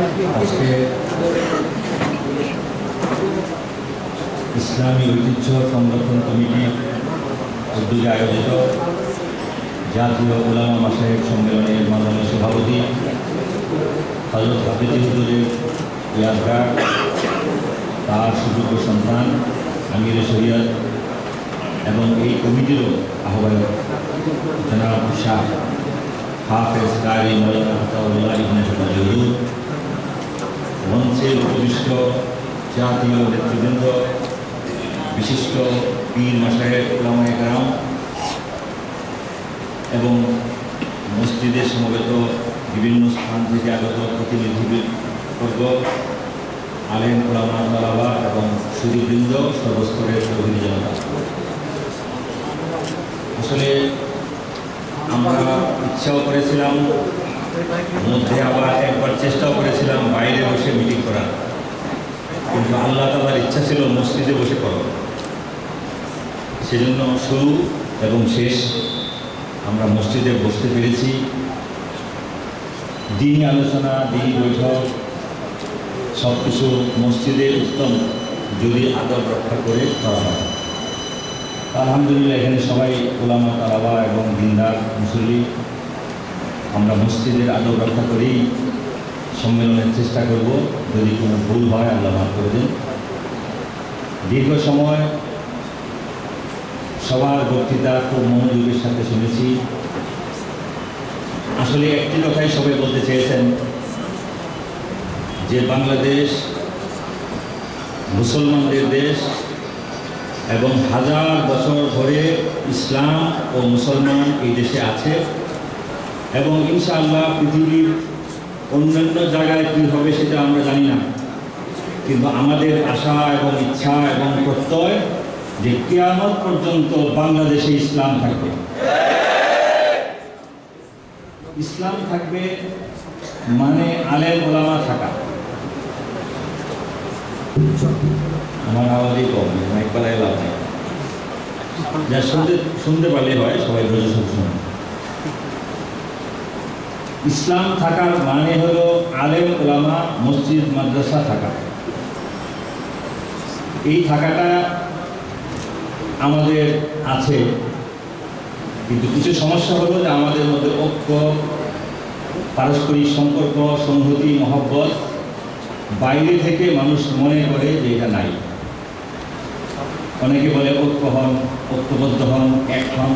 আজকে ইসলামী ঐতিহ্য সংরক্ষণ কমিটি উদ্যোগে আয়োজিত জাতীয় উলামা মাশায়েখ সম্মেলনের মাননীয় সভাপতি হযরত হাফেজ হুজুরের ইয়াদগার, তার সুযোগ্য সন্তান আমিরে শরিয়ত এবং এই কমিটিরও আহ্বায়ক জনাব শাহ হাফেজ কারি মৌলানা আতাউল্লাহ ইবনে হুজুর হুজুর, মঞ্চের উপবিষ্ট জাতীয় নেতৃবৃন্দ, বিশিষ্ট পীর মাশায়েখ উলামায়ে কেরাম এবং মসজিদে সমবেত বিভিন্ন স্থান থেকে আগত প্রতিনিধিবর্গ, আলেম উলামা তালাবা এবং সুধীবৃন্দ, সর্বস্তরের প্রতিনিধি জনতা। আসলে আমরা ইচ্ছাও করেছিলাম, মধ্যে আবার একবার চেষ্টাও করেছিলাম বাইরে বসে মিটিং করার, কিন্তু আল্লাহ তাআলার ইচ্ছা ছিল মসজিদে বসে করা। সেজন্য শুরু এবং শেষ আমরা মসজিদে বসতে পেরেছি। দিনী আলোচনা, দিনী বৈঠক সব কিছু মসজিদে উত্তম যদি আদব রক্ষা করে করা হয়। আলহামদুলিল্লাহ, এখানে সবাই উলামা তালাবা এবং দিনদার মুসল্লি, আমরা মসজিদের আদব রক্ষা করেই সম্মেলনের চেষ্টা করব। যদি কোনো ভুল হয় আল্লাহ মাফ করে দেন। দীর্ঘ সময় সবার বক্তৃতা খুব মনোযোগের সাথে শুনেছি। আসলে একটি কথাই সবাই বলতে চেয়েছেন যে বাংলাদেশ মুসলমানদের দেশ এবং হাজার বছর ধরে ইসলাম ও মুসলমান এই দেশে আছে এবং ইনশাআল্লাহ পৃথিবীর অন্যান্য জায়গায় কী হবে সেটা আমরা জানি না, কিন্তু আমাদের আশা এবং ইচ্ছা এবং প্রত্যয় যে কিয়ামত পর্যন্ত বাংলাদেশে ইসলাম থাকবে। ইসলাম থাকবে মানে আলেম ওলামা থাকা। আমার আওয়াজই কম, মাইক পালায় লাভ নেই, যা শুনতে পারলে হয়, সবাই ধৈর্য শুনুন। ইসলাম থাকার মানে হলো আলেম ওলামা, মসজিদ মাদ্রাসা থাকা। এই থাকাটা আমাদের আছে, কিন্তু কিছু সমস্যা হলো যে আমাদের মধ্যে ঐক্য, পারস্পরিক সম্পর্ক, সংহতি, মহব্বত বাইরে থেকে মানুষ মনে করে যে এটা নাই। অনেকে বলে ঐক্য হন, ঐক্যবদ্ধ হন, এক হন।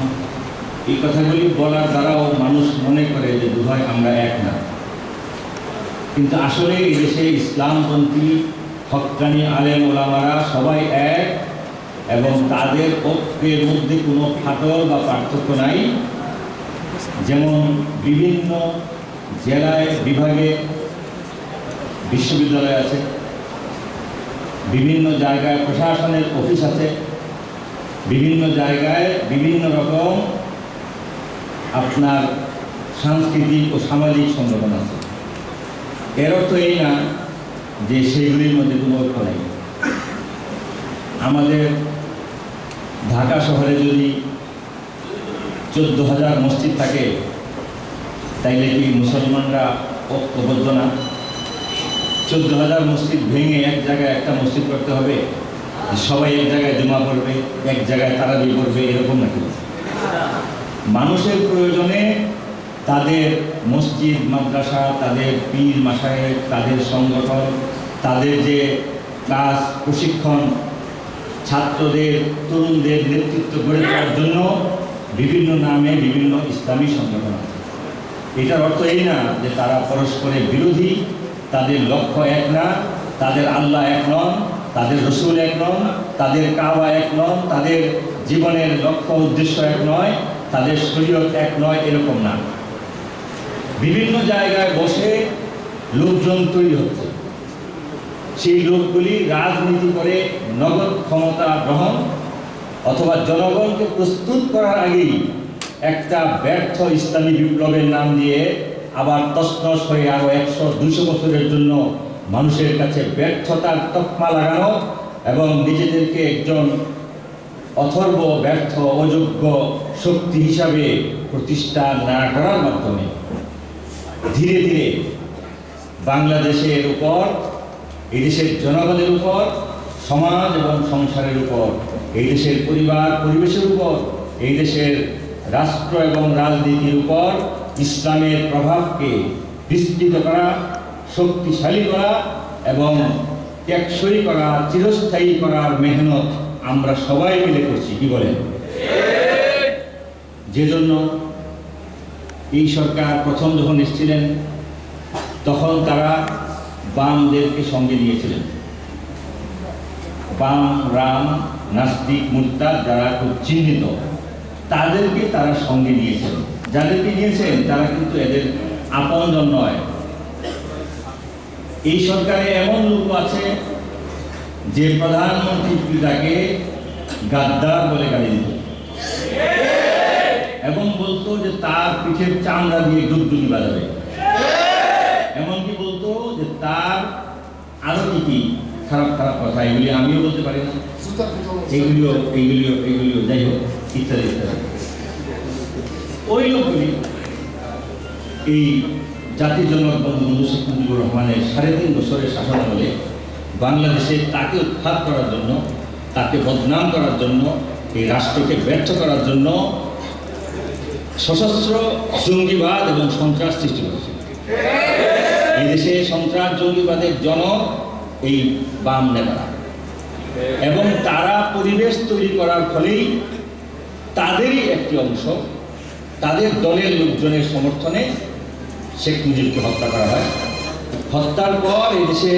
এই কথাগুলি বলার দ্বারাও মানুষ মনে করে যে দুভাই আমরা এক না, কিন্তু আসলে এই দেশে ইসলামপন্থী হক্কানি আলেম ওলামারা সবাই এক এবং তাদের ঐক্যের মধ্যে কোনো ফাটল বা পার্থক্য নাই। যেমন বিভিন্ন জেলায় বিভাগে বিশ্ববিদ্যালয় আছে, বিভিন্ন জায়গায় প্রশাসনের অফিস আছে, বিভিন্ন জায়গায় বিভিন্ন রকম আপনার সাংস্কৃতিক ও সামাজিক সংগঠন আছে। এর অর্থ এই না যে সেগুলির মধ্যে কোনো ঐক্য নেই। আমাদের ঢাকা শহরে যদি 14,000 মসজিদ থাকে, তাইলে কি মুসলমানরা ঐক্যবদ্ধ না? 14,000 মসজিদ ভেঙে এক জায়গায় একটা মসজিদ করতে হবে, সবাই এক জায়গায় জমা পড়বে, এক জায়গায় তারাবি পড়বে, এরকম নাকি? মানুষের প্রয়োজনে তাদের মসজিদ মাদ্রাসা, তাদের পীর মাশায়েখ, তাদের সংগঠন, তাদের যে ক্লাস প্রশিক্ষণ, ছাত্রদের, তরুণদের নেতৃত্ব গড়ে তোলার জন্য বিভিন্ন নামে বিভিন্ন ইসলামী সংগঠন আছে। এটার অর্থ এই না যে তারা পরস্পরের বিরোধী, তাদের লক্ষ্য এক না, তাদের আল্লাহ এক নন, তাদের রসুল এক নন, তাদের কাবা এক নন, তাদের জীবনের লক্ষ্য উদ্দেশ্য এক নয়, তাদের শরীয়ত এক নয়, এরকম না। বিভিন্ন জায়গায় বসে লোকজন তৈরি হচ্ছে, সেই লোকগুলি রাজনীতি করে নগদ ক্ষমতা গ্রহণ অথবা জনগণকে প্রস্তুত করার আগেই একটা ব্যর্থ ইসলামী বিপ্লবের নাম দিয়ে আবার তছনছ হয়ে আরও 100-200 বছরের জন্য মানুষের কাছে ব্যর্থতার তকমা লাগানো এবং নিজেদেরকে একজন অথর্ব, ব্যর্থ, অযোগ্য শক্তি হিসাবে প্রতিষ্ঠা না করার মাধ্যমে ধীরে ধীরে বাংলাদেশের উপর, এই দেশের জনগণের উপর, সমাজ এবং সংসারের উপর, এই দেশের পরিবার পরিবেশের উপর, এই দেশের রাষ্ট্র এবং রাজনীতির উপর ইসলামের প্রভাবকে বিস্তৃত করা, শক্তিশালী করা এবং টেকসই করা, চিরস্থায়ী করার মেহনত আমরা সবাই মিলে করছি। কি বলেন? যে জন্য এই সরকার প্রথম যখন এসেছিলেন তখন তারা বামদেরকে সঙ্গে নিয়েছিলেন। বাম, রাম, নাস্তিক, মুরতাদ যারা খুব চিহ্নিত তাদেরকে তারা সঙ্গে নিয়েছেন। যাদেরকে নিয়েছেন তারা কিন্তু এদের আপনজন নয়। এই সরকারে এমন লোক আছে যে প্রধানমন্ত্রী পিতাকে গাদ্দার বলে গালি দিত এবং বলতো যে তার পিঠের চামড়া দিয়ে ডুবডুবি বাজাবে। এমনকি বলতো যে তার আরো কি খারাপ খারাপ কথা, এগুলি আমিও বলতে পারি না, এইগুলিও যাই হোক, ইত্যাদি ইত্যাদি। ওই লোকগুলি এই জাতির জনক বঙ্গবন্ধু শেখ মুজিবুর রহমানের 3.5 বছরের শাসনামলে বাংলাদেশে তাকে উৎখাত করার জন্য, তাকে বদনাম করার জন্য, এই রাষ্ট্রকে ব্যর্থ করার জন্য সশস্ত্র জঙ্গিবাদ এবং সন্ত্রাস সৃষ্টি করেছে। এই দেশে সন্ত্রাস জঙ্গিবাদের জনক এই বাম নেতারা, এবং তারা পরিবেশ তৈরি করার ফলেই তাদেরই একটি অংশ, তাদের দলের লোকজনের সমর্থনে শেখ মুজিবকে হত্যা করা হয়। হত্যার পর এই দেশে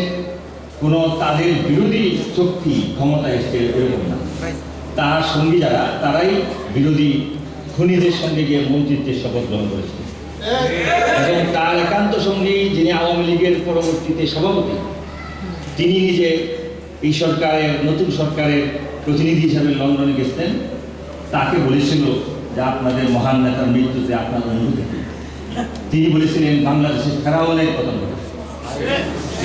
কোনো তাদের বিরোধী শক্তি ক্ষমতা এসছে এরকম না। তার সঙ্গী যারা, তারাই বিরোধী খুনিদের সঙ্গে গিয়ে মন্ত্রিত্বের শপথ গ্রহণ করেছে। এবং তার একান্ত সঙ্গী যিনি আওয়ামী লীগের পরবর্তীতে সভাপতি, তিনি নিজে এই সরকারের, নতুন সরকারের প্রতিনিধি হিসাবে লন্ডনে গেছিলেন। তাকে বলেছিল যে আপনাদের মহান নেতার মৃত্যুতে আপনার অনুভূতি। তিনি বলেছিলেন বাংলাদেশের ফেরাউনের পতন ঘটেছে।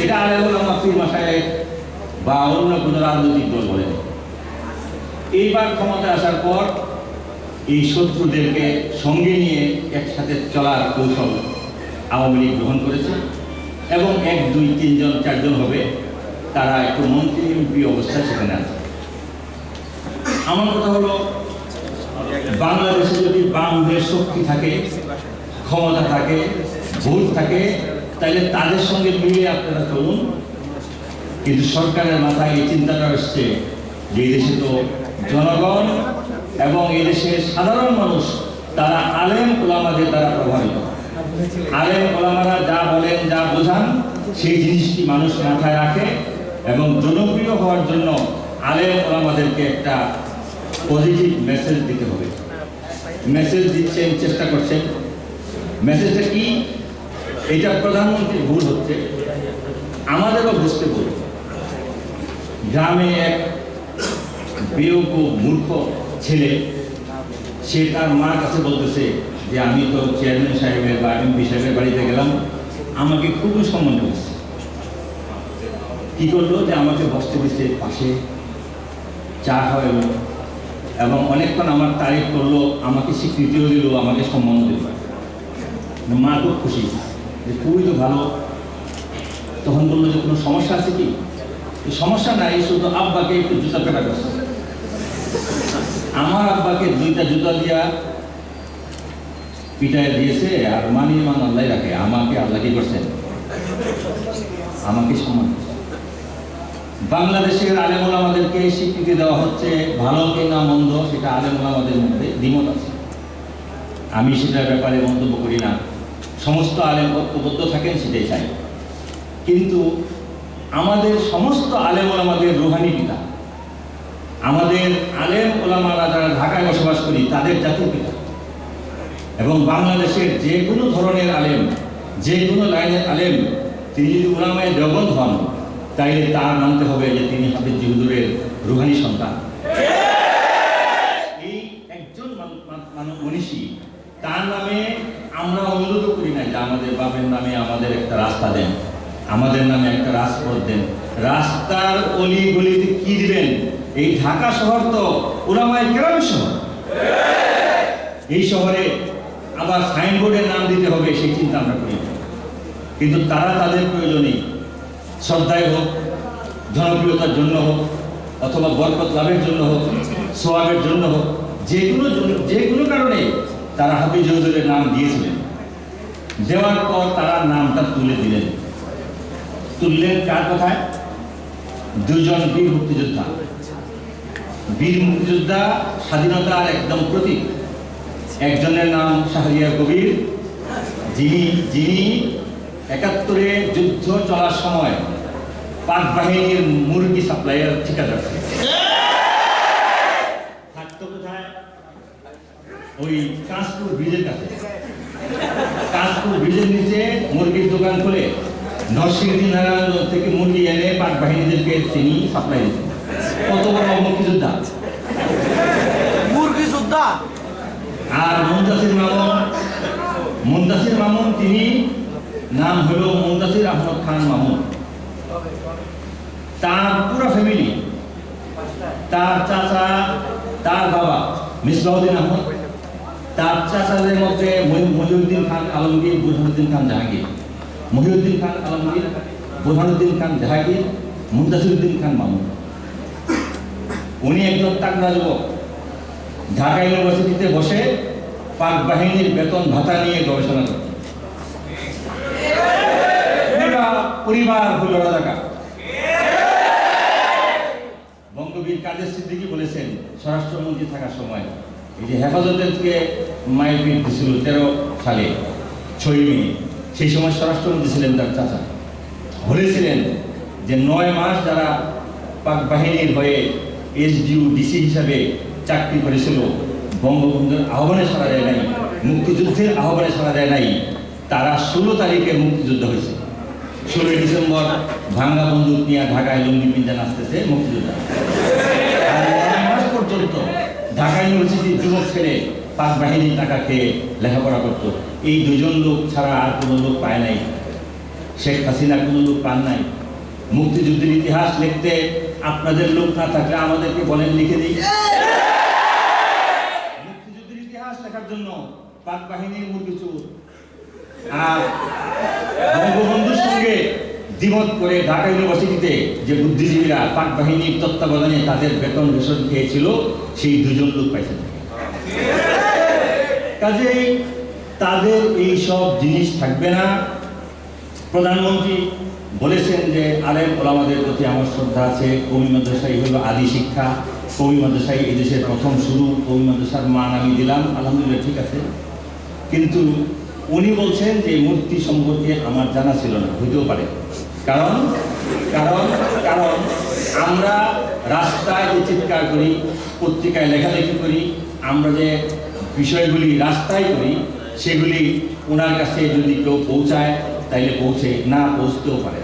এটা আলেমুল উলামা পীর মাশায়েখ বা অন্য কোনো রাজনৈতিক দল বলেন। এইবার ক্ষমতায় আসার পর এই শত্রুদেরকে সঙ্গে নিয়ে একসাথে চলার কৌশল আওয়ামী লীগ গ্রহণ করেছে এবং 1, 2, 3 জন 4 জন হবে তারা একটু মন্ত্রী এমপি অবস্থায় সেখানে আছে। আমার কথা হলো, বাংলাদেশে যদি বামদের শক্তি থাকে, ক্ষমতা থাকে, ভোট থাকে, তাহলে তাদের সঙ্গে মিলে আপনারা চলুন। কিন্তু সরকারের মাথায় এই চিন্তাটা আসছে যে এই দেশে তো জনগণ এবং এই দেশের সাধারণ মানুষ তারা আলেম ওলামাদের দ্বারা প্রভাবিত। আলেম ওলামারা যা বলেন, যা বোঝান, সেই জিনিসটি মানুষ মাথায় রাখে এবং জনপ্রিয় হওয়ার জন্য আলেম ওলামাদেরকে একটা পজিটিভ মেসেজ দিতে হবে। মেসেজ দিচ্ছেন, চেষ্টা করছেন। মেসেজটা কি? এটা প্রধানমন্ত্রীর ভুল হচ্ছে, আমাদেরও বুঝতে ভুল। গ্রামে এক বেয়াকুব মূর্খ ছেলে, সে তার মার কাছে বলতেছে যে আমি তো চেয়ারম্যান সাহেবের বা এমপি সাহেবের বাড়িতে গেলাম, আমাকে খুবই সম্মান করেছে। কি করলো? যে আমাকে বসতে দিচ্ছে পাশে, চা খাওয়াইল এবং অনেকক্ষণ আমার তারিফ করলো, আমাকে স্বীকৃতিও দিল, আমাকে সম্মান দিল। মা খুব খুশি যে খুবই তো ভালো। তখন বললো যে কোনো সমস্যা আছে কি? সমস্যা নাই, শুধু আব্বাকে একটু জুতা পেটা করছে। আমার আব্বাকে 2টা জুতা দিয়া পিটায় দিয়েছে, আর মানি মান আল্লাহ রাখে। আমাকে আল্লাহ কি করছেন? আমাকে সম্মান। বাংলাদেশের আলেম ওলামাদেরকে স্বীকৃতি দেওয়া হচ্ছে, ভালো কিনা মন্দ সেটা আলেম ওলামাদের মধ্যে দ্বিমত আছে। আমি সেটার ব্যাপারে মন্তব্য করি না। সমস্ত আলেম ঐক্যবদ্ধ থাকেন, সেটাই চাই। কিন্তু আমাদের সমস্ত আলেম ওলামাদের রুহানি পিতা, আমাদের আলেম ওলামারা যারা ঢাকায় বসবাস করি, তাদের জাতির পিতা। এবং বাংলাদেশের যে কোনো ধরনের আলেম, যে কোনো লাইনের আলেম, তিনি যদি উলামায়ে দেওবন্দ হন, তাইলে তার মানতে হবে যে তিনি হাফেজ হুজুরের রুহানি সন্তান। এই একজন মনীষী, তার নামে আমরা অনুরোধ করি না যে আমাদের বাপের নামে আমাদের একটা রাস্তা দেন, আমাদের নামে একটা রাজপথ দেন। রাস্তার অলি গলিতে কি দিবেন? এই ঢাকা শহর তো উলামায়ে কেরামের শহর। এই শহরে আবার সাইনবোর্ডের নাম দিতে হবে, সেই চিন্তা আমরা করি। কিন্তু তারা তাদের প্রয়োজনে শ্রদ্ধায় হোক, জনপ্রিয়তার জন্য হোক, অথবা বরকত লাভের জন্য হোক, সোয়াবের জন্য হোক, যে কোনো কারণে তারা হাফিজ হুজুরের নাম দিয়েছিলেন। দেওয়ার পর তারা নামটা তুলে দিলেন। তুললেন কার কথায়? দুজন বীর মুক্তিযোদ্ধা। বীর মুক্তিযোদ্ধা স্বাধীনতার একদম প্রতীক। একজনের নাম শাহরিয়ার কবির, যিনি ৭১-এ যুদ্ধ চলার সময় পাক বাহিনীর মুরগি সাপ্লাইয়ের ঠিকাদার ছিলেন। থাকতো কোথায়? ওই কাঁচপুর ব্রিজের কাছে। কাঁচপুর ব্রিজের নিচে মুরগির দোকান খুলে নরসিংদী নারায়ণগঞ্জ থেকে মুরগি এনে পাক বাহিনীদেরকে তিনি সাপ্লাই দিতেন। কত বড় মুক্তিযোদ্ধা! মুরগি যোদ্ধা। আর মুনতাসির মামুন, তিনি নাম হলো মুনতাসির আহমদ খান মামুন। তার পুরো ফ্যামিলি, তার চাচা, তার বাবা মিসবাউদ্দিন আহমদ, তার চাচাদের মধ্যে মহিউদ্দিন খান আলমগীর, বুরহানুদ্দিন খান জাহাঙ্গীর, মহিউদ্দিন খান আলমগীর, বুরহানুদ্দিন খান জাহাঙ্গীর, মুনতাসিরউদ্দিন খান মামুন। উনি একজন তাগড়া যুবক। ঢাকা ইউনিভার্সিটিতে বসে পাক বাহিনীর বেতন ভাতা নিয়ে গবেষণা করতেন। পরিবার হল রাজাকার। বঙ্গবীর কাদের সিদ্দিকী বলেছেন স্বরাষ্ট্রমন্ত্রী থাকার সময়, এই যে হেফাজতকে মাইলপিট দিয়েছিল 13 সালে 6 মে, সেই সময় স্বরাষ্ট্রমন্ত্রী ছিলেন তার চাচা। বলেছিলেন যে 9 মাস যারা পাক বাহিনীর হয়ে এসডিউ ডিসি হিসাবে চাকরি করেছিল, বঙ্গবন্ধুর আহ্বানে সাড়া দেয় নাই, মুক্তিযুদ্ধের আহ্বানে সাড়া দেয় নাই, তারা 16 তারিখে মুক্তিযুদ্ধ হয়েছে। 16 ডিসেম্বর ভাঙ্গা বন্দুক নিয়ে ঢাকায় লুঙ্গি পিঞ্জা নাচতেছে মুক্তিযোদ্ধা। আর 9 মাস পর্যন্ত ঢাকা ইউনিভার্সিটির যুবক ছেলে পাক বাহিনীর টাকা খেয়ে লেখাপড়া করতো। এই দুজন লোক ছাড়া আর কোনো লোক পায় নাই। শেখ হাসিনা কোনো লোক পান নাই। মুক্তিযুদ্ধের ইতিহাস লিখতে আপনাদের লোক না থাকলে আমাদেরকে বলেন, লিখে দিই। মুক্তিযুদ্ধের ইতিহাস লেখার জন্য পাক বাহিনীর মুরগি চোর আর বঙ্গবন্ধুর সঙ্গে দ্বিমত করে ঢাকা ইউনিভার্সিটিতে যে বুদ্ধিজীবীরা পাক বাহিনীর তত্ত্বাবধানে তাদের বেতন বেতন খেয়েছিল, সেই দুজন লোক পাইছেন। কাজেই তাদের এই সব জিনিস থাকবে না। প্রধানমন্ত্রী বলেছেন যে আলেম ওলামাদের প্রতি আমার শ্রদ্ধা আছে। কওমি মাদ্রাসাই হলো আদি শিক্ষা। কওমি মাদ্রাসাই এই দেশের প্রথম শুরু। কওমি মাদ্রাসার মান আমি দিলাম, আলহামদুলিল্লাহ, ঠিক আছে। কিন্তু উনি বলছেন যে মূর্তি সম্পর্কে আমার জানা ছিল না, হইতেও পারে। কারণ কারণ কারণ আমরা রাস্তায় যে চিৎকার করি, পত্রিকায় লেখালেখি করি, আমরা যে বিষয়গুলি রাস্তায় করি, সেগুলি ওনার কাছে যদি কেউ পৌঁছায় তাইলে পৌঁছে, না পৌঁছতেও পারে।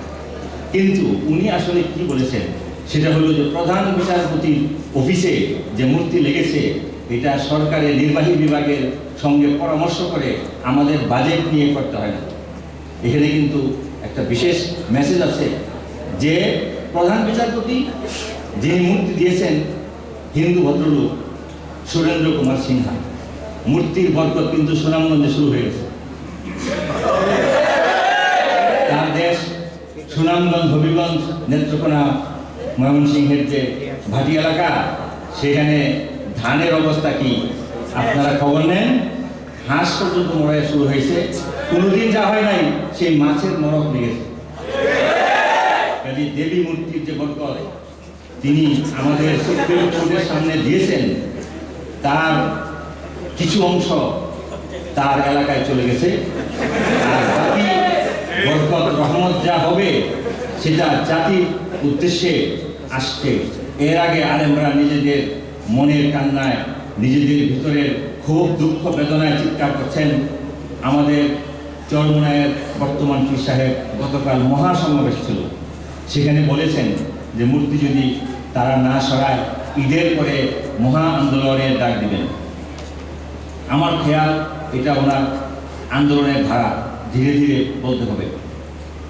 কিন্তু উনি আসলে কি বলেছেন সেটা হলো যে প্রধান বিচারপতির অফিসে যে মূর্তি লেগেছে, এটা সরকারের নির্বাহী বিভাগের সঙ্গে পরামর্শ করে আমাদের বাজেট নিয়ে করতে হয় না। এখানে কিন্তু একটা বিশেষ মেসেজ আছে যে প্রধান বিচারপতি যিনি মূর্তি দিয়েছেন হিন্দু ভদ্রলোক সুরেন্দ্র কুমার সিনহা। মূর্তির বরকত কিন্তু সুনামগঞ্জে শুরু হয়ে গেছে। তার দেশ সুনামগঞ্জ, হবিগঞ্জ, নেত্রকোনা, ময়মনসিংহের যে ভাটি এলাকা, সেখানে ধানের অবস্থা কি আপনারা খবর নেন? হাঁস পর্যন্ত মরা শুরু হয়েছে। কোনোদিন যা হয় নাই, সেই মাছের মরক লেগেছে। কাজে দেবী মূর্তির যে বরকত তিনি আমাদের সুপ্রিম কোর্টের সামনে দিয়েছেন, তার কিছু অংশ তার এলাকায় চলে গেছে। আর বাকি বরকত রহমত যা হবে সেটা জাতির উদ্দেশ্যে আসছে। এর আগে আলেমরা নিজেদের মনের কান্নায়, নিজেদের ভিতরের ক্ষোভ, দুঃখ, বেদনায় চিৎকার করছেন। আমাদের চরমোনায়ের বর্তমান পীর সাহেব গতকাল মহাসমাবেশ ছিল, সেখানে বলেছেন যে মূর্তি যদি তারা না সরায়, ঈদের পরে মহা আন্দোলনের ডাক দিবেন। আমার খেয়াল এটা ওনার আন্দোলনের ধারা ধীরে ধীরে বলতে হবে।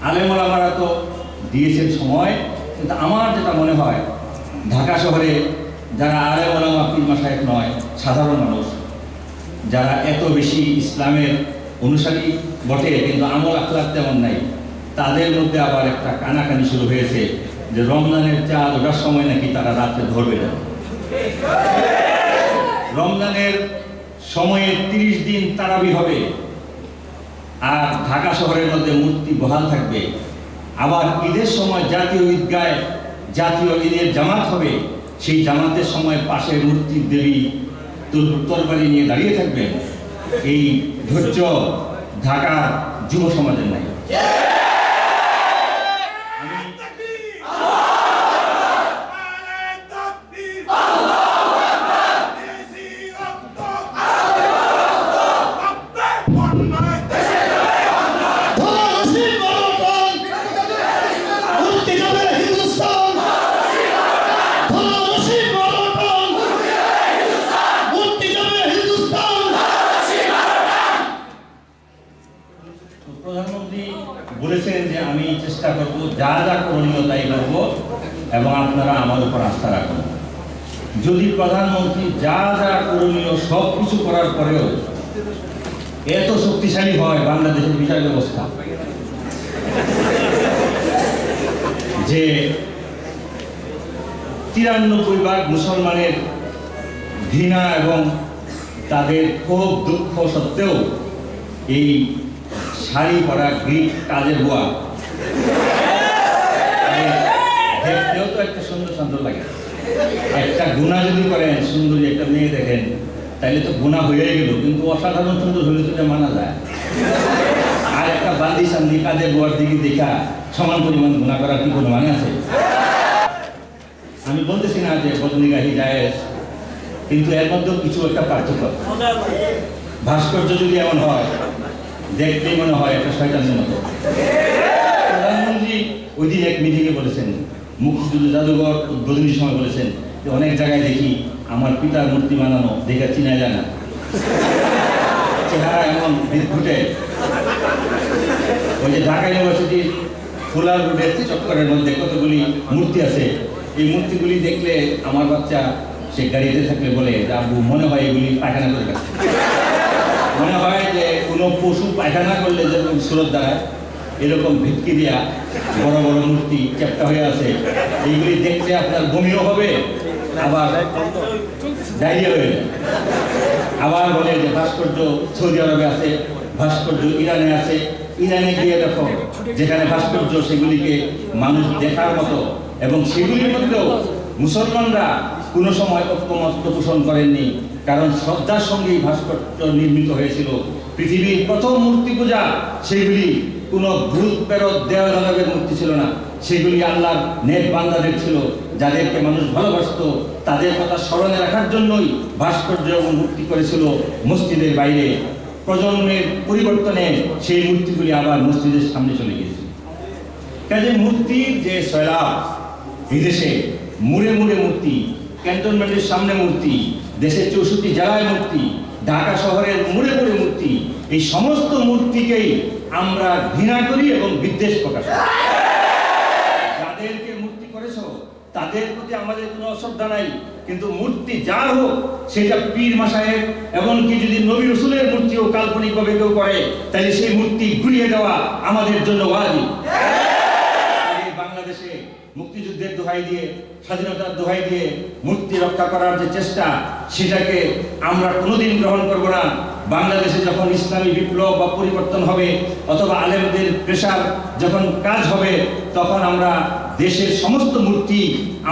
আলেম ওলামারা তো দিয়েছেন সময়, কিন্তু আমার যেটা মনে হয় ঢাকা শহরে যারা আলেম ওলামা পীর মাশায়েখ নয়, সাধারণ মানুষ যারা এত বেশি ইসলামের অনুসারী বটে কিন্তু আমল আখলাক তেমন নাই, তাদের মধ্যে আবার একটা কানাকানি শুরু হয়েছে যে রমজানের চাঁদ ওঠার সময় নাকি তারা রাত্রে ধরবে না। রমজানের সময়ে 30 দিন তারাবি হবে, আর ঢাকা শহরের মধ্যে মূর্তি বহাল থাকবে। আবার ঈদের সময় জাতীয় ঈদগায় জাতীয় ঈদের জামাত হবে, সেই জামাতের সময় পাশে মূর্তির দেবী তরবারি নিয়ে দাঁড়িয়ে থাকবেন। এই ধৈর্য ঢাকার যুব সমাজের নাই। প্রধানমন্ত্রী বলেছেন যে আমি চেষ্টা করব যা যা করণীয় তাই করব এবং আপনারা আমার উপর আস্থা রাখুন। যদি প্রধানমন্ত্রী যা যা করণীয় সব কিছু করার পরেও এত শক্তিশালী হয় বাংলাদেশের বিচার ব্যবস্থা যে 93% মুসলমানের ঘৃণা এবং তাদের ক্ষোভ দুঃখ সত্ত্বেও এই শাড়ি পরা গ্রিক কাজের বুয়া দেখতেও তো একটা সুন্দর সুন্দর লাগে। একটা গুণা যদি করেন, সুন্দরী একটা মেয়ে দেখেন, তাইলে তো গুণা হয়ে গেল, কিন্তু অসাধারণ সুন্দর হলে তো মানা যায়। আর একটা বান্দি সান্দি কাজের বুয়ার দিকে দেখা সমান পরিমাণ গুণা করার কি কোনো মানে আছে? আমি বলতেছি না যে বদনিগাহি জায়েজ, কিন্তু এর মধ্যেও কিছু একটা পার্থক্য। ভাস্কর্য যদি এমন হয় দেখতেই মনে হয় একটা শয়তানের মতো। প্রধানমন্ত্রী ওই দিন এক মিটিংয়ে বলেছেন, মুক্তিযুদ্ধ জাদুঘর উদ্বোধনের সময় বলেছেন যে অনেক জায়গায় দেখি আমার পিতার মূর্তি বানানো দেখে চিনা যায় না, চেহারা এমন বিদ্যুটে। ওই যে ঢাকা ইউনিভার্সিটির ফুলার রোডের চক্করের মধ্যে কতগুলি মূর্তি আছে, এই মূর্তিগুলি দেখলে আমার বাচ্চা সে গাড়িতে থাকলে বলে আব্বু মনে হয় এগুলি পায়খানা করে গেছে। মনে হয় যে কোনো পশু পায়খানা করলে যেরকম স্রোত দাঁড়ায় এরকম ভিটকি দেওয়া বড় বড় মূর্তি চ্যাপ্টা হয়ে আছে। এইগুলি দেখতে আপনার বমিও হবে, আবার ডায়রিয়া হয়ে যায়। আবার বলে যে ভাস্কর্য সৌদি আরবে আছে, ভাস্কর্য ইরানে আছে, ইরানে গিয়ে দেখো যেখানে ভাস্কর্য সেগুলিকে মানুষ দেখার মতো, এবং সেগুলির মধ্যেও মুসলমানরা কোনো সময় ঐক্যমত্য পোষণ করেননি, কারণ শ্রদ্ধার সঙ্গেই ভাস্কর্য নির্মিত হয়েছিল। পৃথিবীর প্রথম মূর্তি পূজা সেগুলি কোনো ভূত প্রেরত দেওয়ার মূর্তি ছিল না, সেগুলি আল্লাহর নেক বান্দাদের ছিল, যাদেরকে মানুষ ভালোবাসত। তাদের কথা স্মরণে রাখার জন্যই ভাস্কর্য এবং মূর্তি করেছিল মসজিদের বাইরে। প্রজন্মের পরিবর্তনে সেই মূর্তিগুলি আবার মসজিদের সামনে চলে গিয়েছে। কাজে মূর্তির যে সয়লাভ, বিদেশে মুড়ে মুড়ে মূর্তি, ক্যান্টনমেন্টের সামনে মূর্তি, দেশের 64 জেলায় মূর্তি, ঢাকা শহরের মুড়ে মুড়ে মূর্তি, এই সমস্ত মূর্তিকেই আমরা ঘৃণা করি এবং বিদ্বেষ প্রকাশ করি। যাদেরকে মূর্তি করেছো তাদের প্রতি আমাদের কোনো অশ্রদ্ধা নাই, কিন্তু মূর্তি যার হোক সেটা পীর মাশায়েখ, এমনকি যদি নবী রাসূলের মূর্তিও কাল্পনিকভাবে কেউ করে তাহলে সেই মূর্তি ঘুরিয়ে দেওয়া আমাদের জন্য ওয়াজিব। বাংলাদেশে মুক্তিযুদ্ধের দোহাই দিয়ে, স্বাধীনতার দোহাই দিয়ে মূর্তি রক্ষা করার যে চেষ্টা, সেটাকে আমরা কোনোদিন গ্রহণ করব না। বাংলাদেশে যখন ইসলামী বিপ্লব বা পরিবর্তন হবে, অথবা আলেমদের প্রেসার যখন কাজ হবে, তখন আমরা দেশের সমস্ত মূর্তি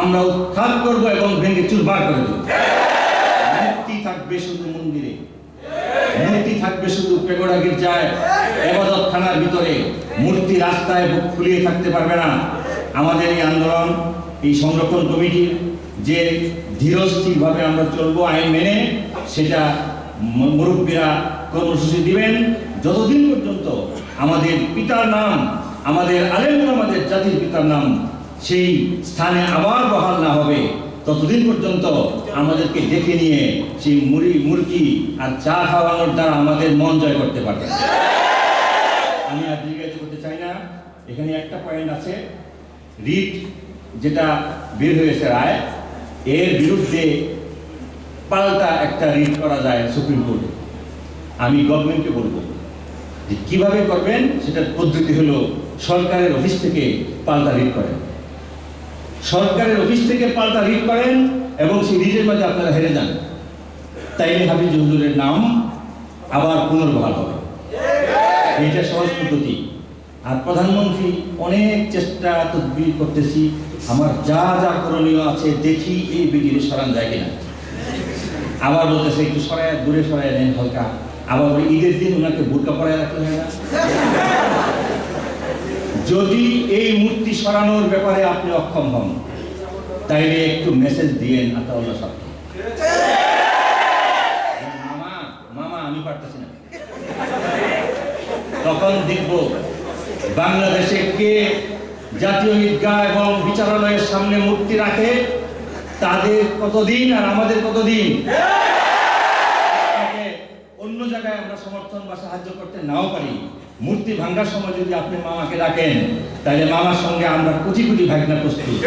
আমরা উৎখাত করব এবং ভেঙে চুরমার করে দেব। মূর্তি থাকবে শুধু মন্দিরে, মূর্তি থাকবে শুধু পেগোড়া গির্জায়, ইবাদতখানার ভিতরে। মূর্তি রাস্তায় বুক ফুলিয়ে থাকতে পারবে না। আমাদের এই আন্দোলন, এই সংরক্ষণ কমিটির যে ধীরস্থিরভাবে আমরা চলবো আইন মেনে, সেটা মুরব্বীরা কর্মসূচি দিবেন যতদিন পর্যন্ত আমাদের পিতার নাম, আমাদের আলেম আমাদের জাতির পিতার নাম সেই স্থানে আবার বহাল না হবে, ততদিন পর্যন্ত আমাদেরকে ডেকে নিয়ে সেই মুরগি আর চা খাওয়ানোর দ্বারা আমাদের মন জয় করতে পারবে। আমি আর দীর্ঘায়িত করতে চাই না। এখানে একটা পয়েন্ট আছে, রিট যেটা বের হয়েছে রায়, এর বিরুদ্ধে পাল্টা একটা রিট করা যায় সুপ্রিম কোর্টে। আমি গভর্নমেন্টকে বলবো যে কিভাবে করবেন, সেটার পদ্ধতি হলো সরকারের অফিস থেকে পাল্টা রিট করেন, সরকারের অফিস থেকে পাল্টা রিট করেন এবং সেই রিটের মধ্যে আপনারা হেরে যান, তাইলে হাফিজ হুজুরের নাম আবার পুনর্বহাল হবে। এইটা সহজ পদ্ধতি। আর প্রধানমন্ত্রী অনেক চেষ্টা তদবির করতেছি, আমার যা যা করণীয় আছে দেখি এই বিডিরে সরান যায় কিনা। আবার বলতেছে একটু সরায় দূরে সরাই নেন হালকা, আবার ঈদের দিন ওনাকে বোরকা পরায় রাখতে হয় না। যদি এই মূর্তি সরানোর ব্যাপারে আপনি অক্ষম হন, তাইলে একটু মেসেজ দিয়েন আতাউল্লাহ সাহেবকে, মামা মামা আমি পারতেছি না। তখন দেখব বাংলাদেশে কে জাতীয় ঈদগাহ এবং বিচারালয়ের সামনে মূর্তি রাখে, তাদের কতদিন আর আমাদের কতদিন। অন্য জায়গায় আমরা সমর্থন বা সাহায্য করতে নাও পারি, মূর্তি ভাঙার সময় যদি আপনি মামাকে ডাকেন, তাহলে মামার সঙ্গে আমরা কোটি কোটি ভাগনা প্রস্তুত।